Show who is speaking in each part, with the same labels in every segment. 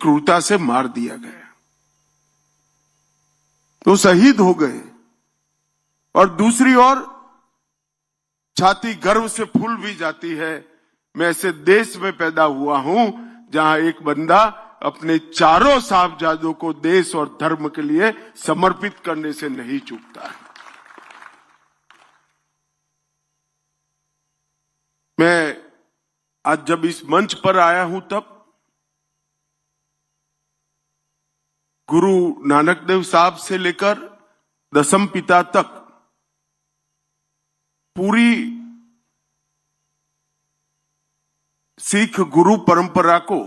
Speaker 1: क्रूरता से मार दिया गया, तो शहीद हो गए। और दूसरी ओर छाती गर्व से फूल भी जाती है, मैं ऐसे देश में पैदा हुआ हूं जहां एक बंदा अपने चारों साहबजादों को देश और धर्म के लिए समर्पित करने से नहीं चूकता है। मैं आज जब इस मंच पर आया हूं तब गुरु नानक देव साहब से लेकर दसम पिता तक पूरी सिख गुरु परंपरा को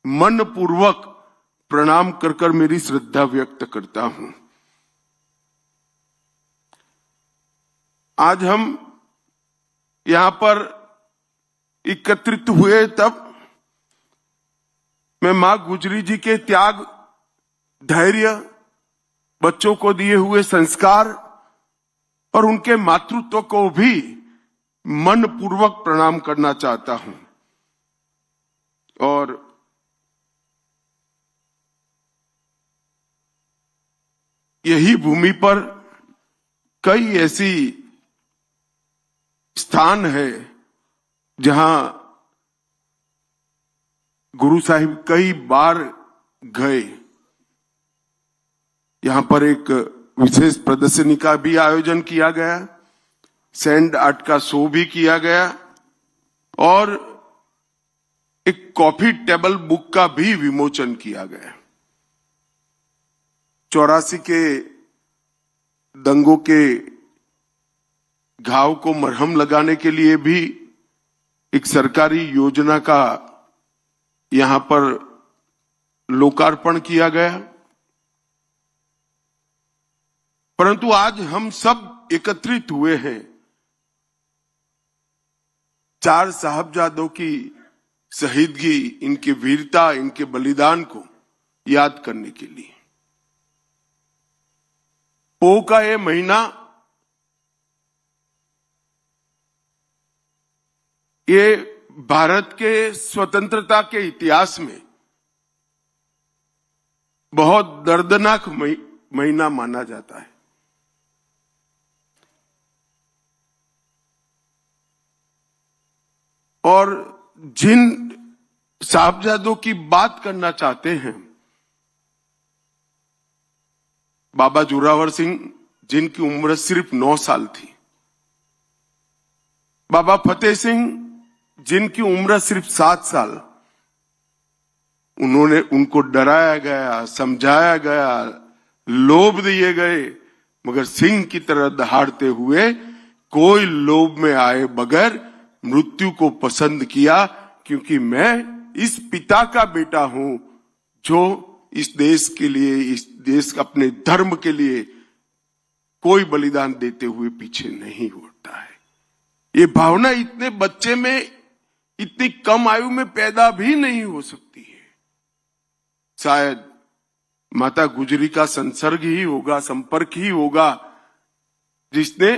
Speaker 1: मन पूर्वक प्रणाम कर कर मेरी श्रद्धा व्यक्त करता हूं। आज हम यहां पर एकत्रित हुए तब मैं मां गुजरी जी के त्याग, धैर्य, बच्चों को दिए हुए संस्कार और उनके मातृत्व को भी मन पूर्वक प्रणाम करना चाहता हूं। और यही भूमि पर कई ऐसी स्थान है जहां गुरु साहिब कई बार गए। यहां पर एक विशेष प्रदर्शनी का भी आयोजन किया गया, सैंड आर्ट का शो भी किया गया और एक कॉफी टेबल बुक का भी विमोचन किया गया। 84 के दंगों के घाव को मरहम लगाने के लिए भी एक सरकारी योजना का यहां पर लोकार्पण किया गया। परंतु आज हम सब एकत्रित हुए हैं चार साहबजादों की शहीदगी, इनकी वीरता, इनके बलिदान को याद करने के लिए। पो का ये महीना ये भारत के स्वतंत्रता के इतिहास में बहुत दर्दनाक महीना माना जाता है। और जिन साहबजादों की बात करना चाहते हैं, बाबा जोरावर सिंह जिनकी उम्र सिर्फ 9 साल थी, बाबा फतेह सिंह जिनकी उम्र सिर्फ 7 साल, उनको डराया गया, समझाया गया, लोभ दिए गए, मगर सिंह की तरह दहाड़ते हुए कोई लोभ में आए बगैर मृत्यु को पसंद किया, क्योंकि मैं इस पिता का बेटा हूं जो इस देश के लिए, इस देश अपने धर्म के लिए कोई बलिदान देते हुए पीछे नहीं हटता है। ये भावना इतने बच्चे में, इतनी कम आयु में पैदा भी नहीं हो सकती है। शायद माता गुजरी का संसर्ग ही होगा, संपर्क ही होगा, जिसने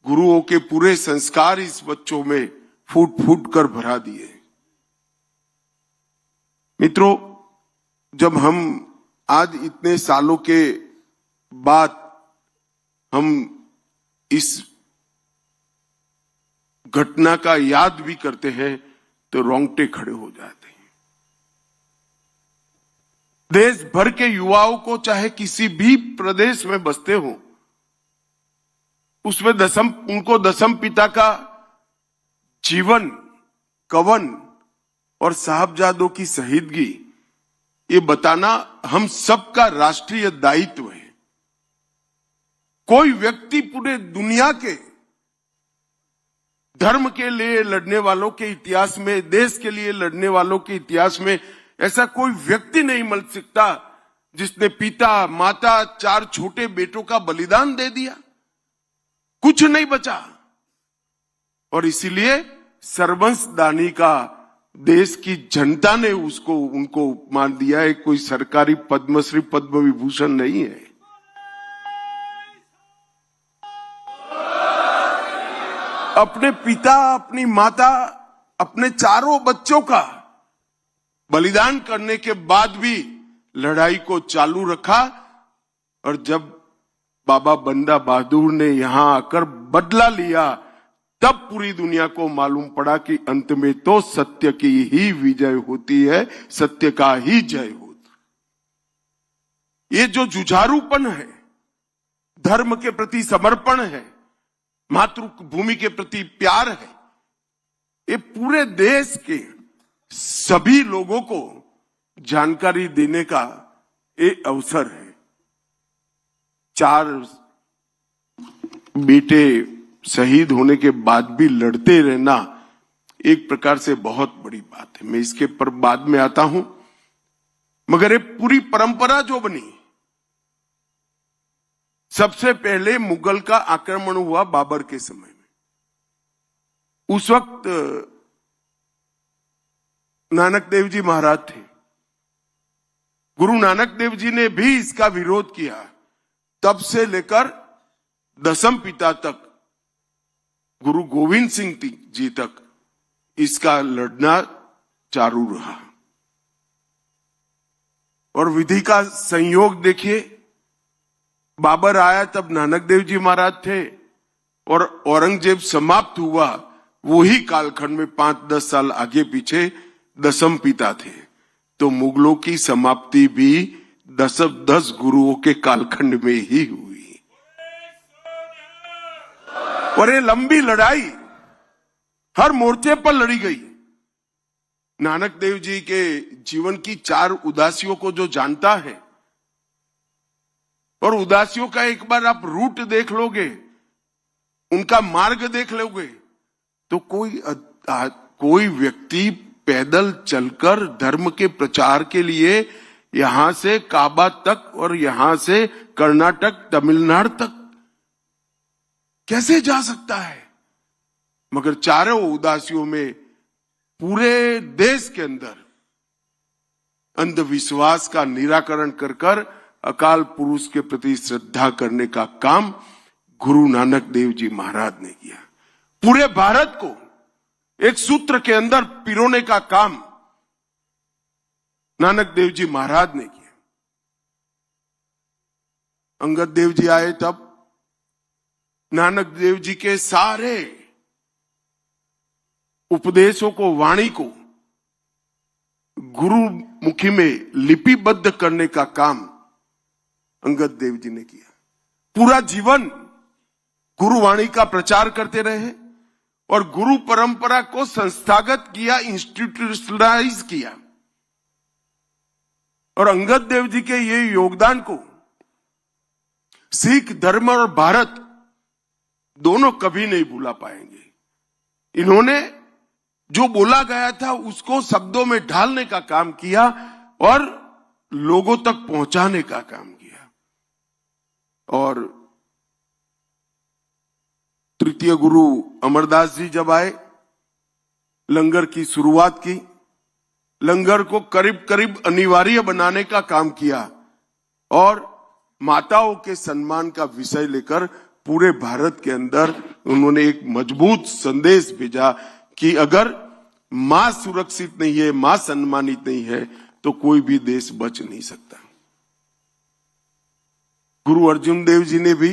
Speaker 1: गुरुओं के पूरे संस्कार इस बच्चों में फूट फूट कर भरा दिए। मित्रों, जब हम आज इतने सालों के बाद हम इस घटना का याद भी करते हैं तो रोंगटे खड़े हो जाते हैं। देश भर के युवाओं को, चाहे किसी भी प्रदेश में बसते हो, उसमें उनको दसम पिता का जीवन, कवन और साहबजादों की शहीदगी ये बताना हम सबका राष्ट्रीय दायित्व है। कोई व्यक्ति पूरे दुनिया के धर्म के लिए लड़ने वालों के इतिहास में, देश के लिए लड़ने वालों के इतिहास में ऐसा कोई व्यक्ति नहीं मिल सकता जिसने पिता, माता, 4 छोटे बेटों का बलिदान दे दिया, कुछ नहीं बचा। और इसीलिए सर्वंस दानी का देश की जनता ने उनको मान दिया है। कोई सरकारी पद्मश्री, पद्म विभूषण नहीं है। अपने पिता, अपनी माता, अपने चारों बच्चों का बलिदान करने के बाद भी लड़ाई को चालू रखा। और जब बाबा बंदा बहादुर ने यहां आकर बदला लिया, तब पूरी दुनिया को मालूम पड़ा कि अंत में तो सत्य की ही विजय होती है, सत्य का ही जय होता। ये जो जुझारूपन है, धर्म के प्रति समर्पण है, मातृभूमि के प्रति प्यार है, ये पूरे देश के सभी लोगों को जानकारी देने का एक अवसर है। 4 बेटे शहीद होने के बाद भी लड़ते रहना एक प्रकार से बहुत बड़ी बात है। मैं इसके पर बाद में आता हूं, मगर ये पूरी परंपरा जो बनी, सबसे पहले मुगल का आक्रमण हुआ बाबर के समय में। उस वक्त नानक देव जी महाराज थे। गुरु नानक देव जी ने भी इसका विरोध किया। तब से लेकर दसम पिता तक, गुरु गोविंद सिंह जी तक इसका लड़ना चालू रहा। और विधि का संयोग देखिए, बाबर आया तब नानक देव जी महाराज थे, और औरंगजेब समाप्त हुआ वही कालखंड में 5-10 साल आगे पीछे दसम पिता थे। तो मुगलों की समाप्ति भी 10 गुरुओं के कालखंड में ही हुई। और ये लंबी लड़ाई हर मोर्चे पर लड़ी गई। नानक देव जी के जीवन की 4 उदासियों को जो जानता है, और उदासियों का एक बार आप रूट देख लोगे, उनका मार्ग देख लोगे, तो कोई व्यक्ति पैदल चलकर धर्म के प्रचार के लिए यहां से काबा तक और यहां से कर्नाटक, तमिलनाडु तक कैसे जा सकता है? मगर चारों उदासियों में पूरे देश के अंदर अंधविश्वास का निराकरण कर अकाल पुरुष के प्रति श्रद्धा करने का काम गुरु नानक देव जी महाराज ने किया। पूरे भारत को एक सूत्र के अंदर पिरोने का काम नानक देव जी महाराज ने किया। अंगद देव जी आए तब नानक देव जी के सारे उपदेशों को, वाणी को गुरुमुखी में लिपिबद्ध करने का काम अंगद देव जी ने किया। पूरा जीवन गुरुवाणी का प्रचार करते रहे और गुरु परंपरा को संस्थागत किया, इंस्टीट्यूशनलाइज किया। और अंगद देव जी के ये योगदान को सिख धर्म और भारत दोनों कभी नहीं भूला पाएंगे। इन्होंने जो बोला गया था उसको शब्दों में ढालने का काम किया और लोगों तक पहुंचाने का काम किया। और तृतीय गुरु अमरदास जी जब आए, लंगर की शुरुआत की, लंगर को करीब करीब अनिवार्य बनाने का काम किया और माताओं के सम्मान का विषय लेकर पूरे भारत के अंदर उन्होंने एक मजबूत संदेश भेजा कि अगर मां सुरक्षित नहीं है, मां सम्मानित नहीं है, तो कोई भी देश बच नहीं सकता। गुरु अर्जुन देव जी ने भी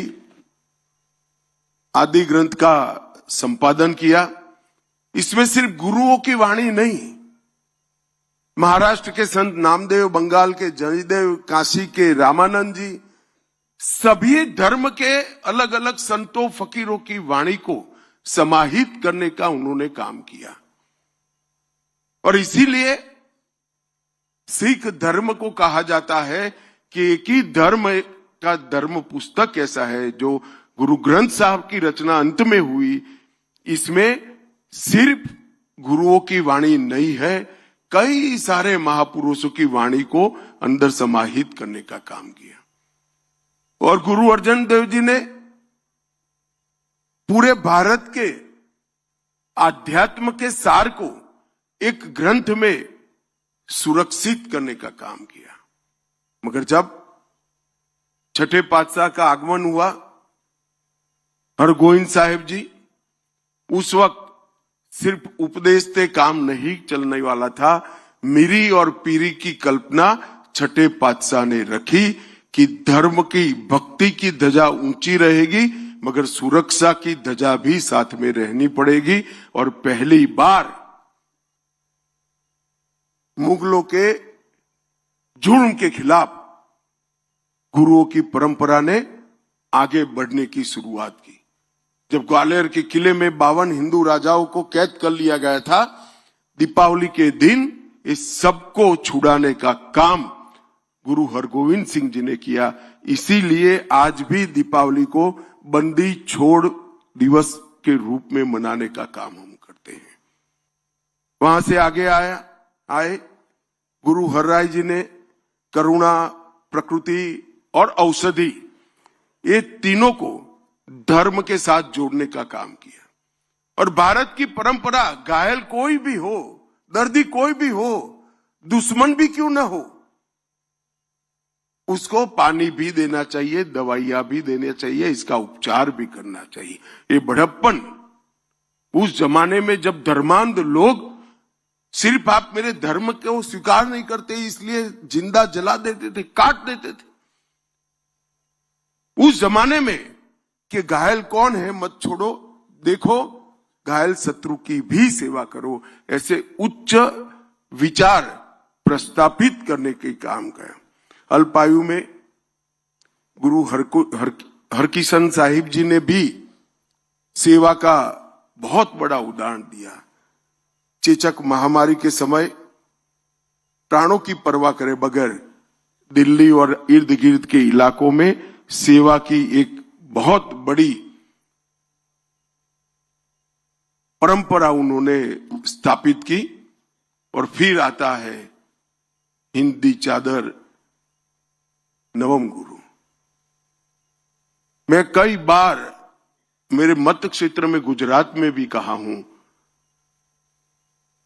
Speaker 1: आदि ग्रंथ का संपादन किया। इसमें सिर्फ गुरुओं की वाणी नहीं, महाराष्ट्र के संत नामदेव, बंगाल के जयदेव, काशी के रामानंद जी, सभी धर्म के अलग अलग संतों फकीरों की वाणी को समाहित करने का उन्होंने काम किया। और इसीलिए सिख धर्म को कहा जाता है कि एक ही धर्म का धर्म पुस्तक ऐसा है जो गुरु ग्रंथ साहब की रचना अंत में हुई। इसमें सिर्फ गुरुओं की वाणी नहीं है, कई सारे महापुरुषों की वाणी को अंदर समाहित करने का काम किया। और गुरु अर्जन देव जी ने पूरे भारत के आध्यात्म के सार को एक ग्रंथ में सुरक्षित करने का काम किया। मगर जब छठे पातशाह का आगमन हुआ, हरगोविंद साहिब जी, उस वक्त सिर्फ उपदेश से काम नहीं चलने वाला था, मीरी और पीरी की कल्पना छठे पातशाह ने रखी कि धर्म की भक्ति की ध्वजा ऊंची रहेगी, मगर सुरक्षा की ध्वजा भी साथ में रहनी पड़ेगी। और पहली बार मुगलों के जुर्म के खिलाफ गुरुओं की परंपरा ने आगे बढ़ने की शुरुआत की। जब ग्वालियर के किले में 52 हिंदू राजाओं को कैद कर लिया गया था, दीपावली के दिन इस सबको छुड़ाने का काम गुरु हरगोविंद सिंह जी ने किया। इसीलिए आज भी दीपावली को बंदी छोड़ दिवस के रूप में मनाने का काम हम करते हैं। वहां से आगे आए गुरु हरराय जी ने करुणा, प्रकृति और औषधि, ये तीनों को धर्म के साथ जोड़ने का काम किया। और भारत की परंपरा, घायल कोई भी हो, दर्दी कोई भी हो, दुश्मन भी क्यों ना हो, उसको पानी भी देना चाहिए, दवाइयां भी देनी चाहिए, इसका उपचार भी करना चाहिए। ये बड़प्पन उस जमाने में जब धर्मांध लोग सिर्फ आप मेरे धर्म को स्वीकार नहीं करते इसलिए जिंदा जला देते थे, काट देते थे। उस जमाने में कि घायल कौन है मत छोड़ो, देखो घायल शत्रु की भी सेवा करो, ऐसे उच्च विचार प्रस्तापित करने के काम किया। अल्पायु में गुरु हरकिशन साहिब जी ने भी सेवा का बहुत बड़ा उदाहरण दिया। चेचक महामारी के समय प्राणों की परवाह करे बगैर दिल्ली और इर्द गिर्द के इलाकों में सेवा की एक बहुत बड़ी परंपरा उन्होंने स्थापित की। और फिर आता है हिंदी चादर नवम गुरु। मैं कई बार मेरे मत क्षेत्र में गुजरात में भी कहा हूं,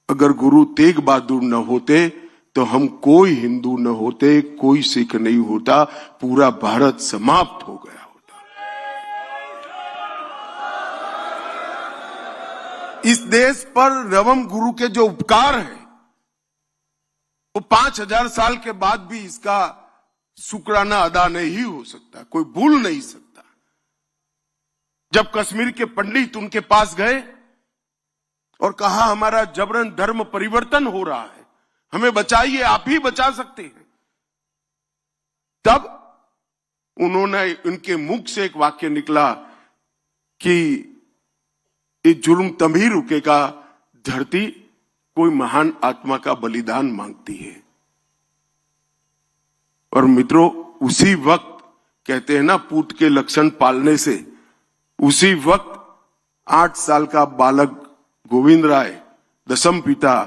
Speaker 1: अगर गुरु तेग बहादुर न होते तो हम कोई हिंदू न होते, कोई सिख नहीं होता, पूरा भारत समाप्त हो गया होता। इस देश पर नवम गुरु के जो उपकार है वो 5000 साल के बाद भी इसका शुक्राना अदा नहीं हो सकता, कोई भूल नहीं सकता। जब कश्मीर के पंडित उनके पास गए और कहा हमारा जबरन धर्म परिवर्तन हो रहा है, हमें बचाइए, आप ही बचा सकते हैं, तब उन्होंने उनके मुख से एक वाक्य निकला कि ये जुर्म तभी रुकेगा धरती कोई महान आत्मा का बलिदान मांगती है। और मित्रों, उसी वक्त कहते हैं ना, पूत के लक्षण पालने से, उसी वक्त 8 साल का बालक गोविंद राय दशम पिता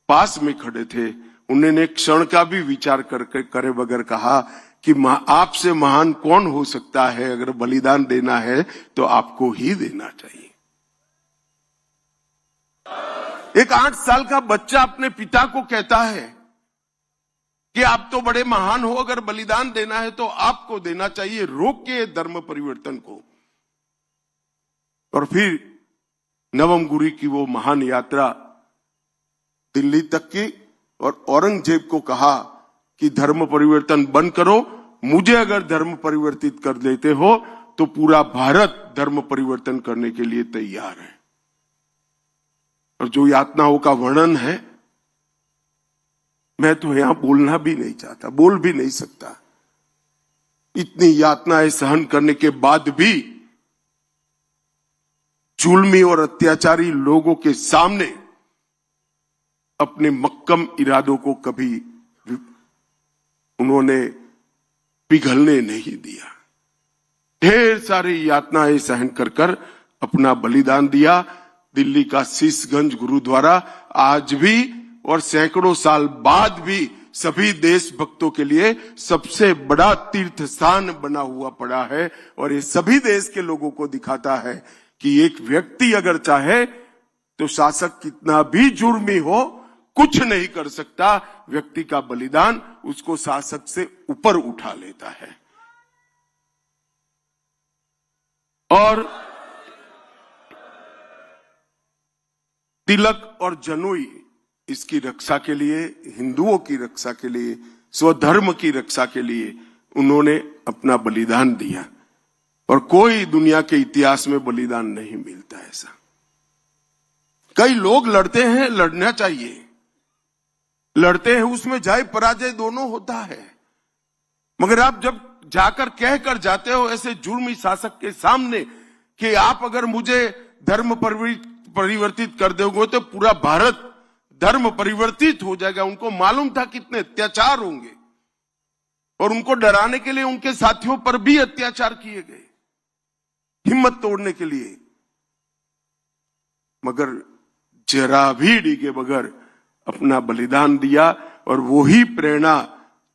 Speaker 1: पास में खड़े थे। उन्होंने एक क्षण का भी विचार करे बगैर कहा कि आपसे महान कौन हो सकता है, अगर बलिदान देना है तो आपको ही देना चाहिए। एक 8 साल का बच्चा अपने पिता को कहता है कि आप तो बड़े महान हो, अगर बलिदान देना है तो आपको देना चाहिए, रोक के धर्म परिवर्तन को। और फिर नवम गुरु की वो महान यात्रा दिल्ली तक की, और औरंगजेब को कहा कि धर्म परिवर्तन बंद करो, मुझे अगर धर्म परिवर्तित कर देते हो तो पूरा भारत धर्म परिवर्तन करने के लिए तैयार है। और जो यातनाओं का वर्णन है, मैं तो यहां बोलना भी नहीं चाहता, बोल भी नहीं सकता। इतनी यातनाएं सहन करने के बाद भी जुल्मी और अत्याचारी लोगों के सामने अपने मक्कम इरादों को कभी उन्होंने पिघलने नहीं दिया। ढेर सारी यातनाएं सहन कर अपना बलिदान दिया। दिल्ली का शीशगंज गुरुद्वारा आज भी और सैकड़ों साल बाद भी सभी देशभक्तों के लिए सबसे बड़ा तीर्थ स्थान बना हुआ पड़ा है। और ये सभी देश के लोगों को दिखाता है कि एक व्यक्ति अगर चाहे तो शासक कितना भी जुर्मी हो कुछ नहीं कर सकता, व्यक्ति का बलिदान उसको शासक से ऊपर उठा लेता है। और तिलक और जनोई इसकी रक्षा के लिए, हिंदुओं की रक्षा के लिए, स्वधर्म की रक्षा के लिए उन्होंने अपना बलिदान दिया। और कोई दुनिया के इतिहास में बलिदान नहीं मिलता ऐसा। कई लोग लड़ते हैं, लड़ना चाहिए, लड़ते हैं, उसमें जय पराजय दोनों होता है। मगर आप जब जाकर कहकर जाते हो ऐसे जुर्मी शासक के सामने कि आप अगर मुझे धर्म परिवर्तित कर दोगे तो पूरा भारत धर्म परिवर्तित हो जाएगा। उनको मालूम था कितने अत्याचार होंगे और उनको डराने के लिए उनके साथियों पर भी अत्याचार किए गए, हिम्मत तोड़ने के लिए। मगर जरा भी डिगे बगैर अपना बलिदान दिया और वही प्रेरणा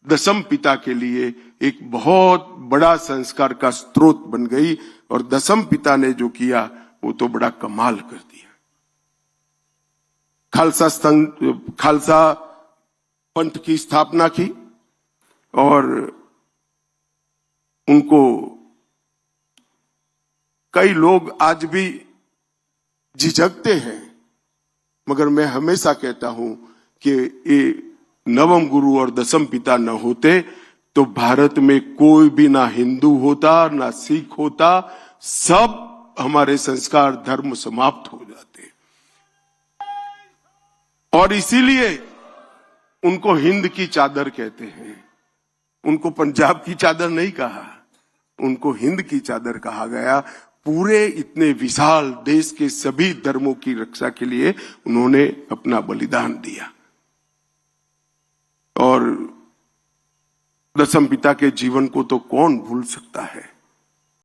Speaker 1: दशम पिता के लिए एक बहुत बड़ा संस्कार का स्रोत बन गई। और दशम पिता ने जो किया वो तो बड़ा कमाल कर दिया। खालसा पंथ की स्थापना की और उनको कई लोग आज भी झिझकते हैं, मगर मैं हमेशा कहता हूं कि ये नवम गुरु और दशम पिता न होते तो भारत में कोई भी ना हिंदू होता ना सिख होता, सब हमारे संस्कार धर्म समाप्त हो जाते। और इसीलिए उनको हिंद की चादर कहते हैं। उनको पंजाब की चादर नहीं कहा, उनको हिंद की चादर कहा गया। पूरे इतने विशाल देश के सभी धर्मों की रक्षा के लिए उन्होंने अपना बलिदान दिया। और दशम पिता के जीवन को तो कौन भूल सकता है।